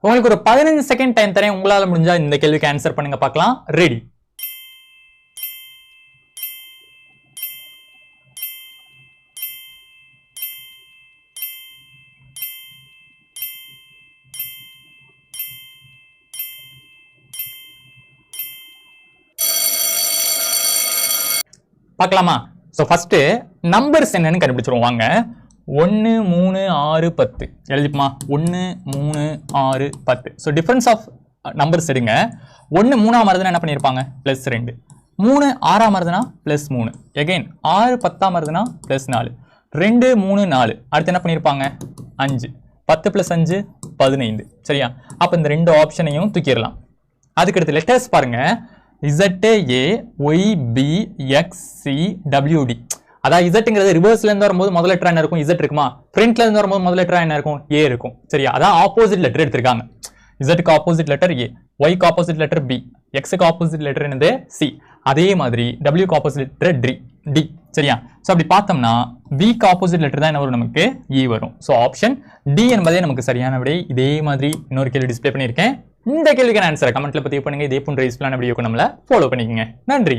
உங்களுக்கு ஒரு 15 second time தரேன். உங்களால முடிஞ்சா இந்த கேள்விக்கு ஆன்சர் பண்ணுங்க பார்க்கலாம். ரெடி? பார்க்கலாமா? ஸோ ஃபர்ஸ்ட் நம்பர்ஸ் என்னன்னு கண்டுபிடிச்சிருவோம் வாங்க. 1 3 6 10 எழுதிப்போமா? 1 3 6 10. ஸோ டிஃபரன்ஸ் ஆஃப் நம்பர்ஸ் எடுங்க. 1 3ஆம் வருதுன்னா என்ன பண்ணியிருப்பாங்க? +2. 3 6ஆம் வருதுன்னா +3. எகைன் 6 10ஆம் வருதுன்னா +4. 2 3 4. அடுத்து என்ன பண்ணியிருப்பாங்க? 5. 10 + 5 15. சரியா? அப்போ இந்த ரெண்டு ஆப்ஷனையும் தூக்கிடலாம். அதுக்கடுத்து லெட்டர்ஸ் பாருங்க. ZAAYBXCWD. அதாவது இசட்ங்கிறது ரிவர்ஸ்ல இருந்து வரும்போது முதல் லெட்டர் என்ன இருக்கும்? இசட் இருக்குமா? ஃப்ரண்ட்ல இருந்து வரும்போது முதல் லெட்டர் என்ன இருக்கும்? ஏ இருக்கும். சரியா? அதான் ஆப்போசிட் லெட்டர் எடுத்திருக்காங்க. இசட்க்கு ஆப்போசிட் லெட்டர் ஏ, ஒய்க்கு ஆப்போசிட் லெட்டர் பி, எக்ஸுக்கு ஆப்போசிட் லெட்டர் என்னது? சி. அதே மாதிரி டபிள்யூக்கு ஆப்போசிட் லெட்டர் டி. சரியா? ஸோ அப்படி பார்த்தோம்னா விக்கு ஆப்போசிட் லெட்டர் தான் என்ன வரும்? நமக்கு இ வரும். ஸோ ஆப்ஷன் டி என்பதே நமக்கு சரியான விடை. இதே மாதிரி இன்னொரு கேள்வி டிஸ்பிளே பண்ணியிருக்கேன். இந்த கேள்விக்கான ஆன்சரை கமெண்ட்ல பதிவு பண்ணுங்க. இதே போன்ற யூஸ்ஃபுல்லான வீடியோக்கு நம்மள ஃபாலோ பண்ணிக்கங்க. நன்றி.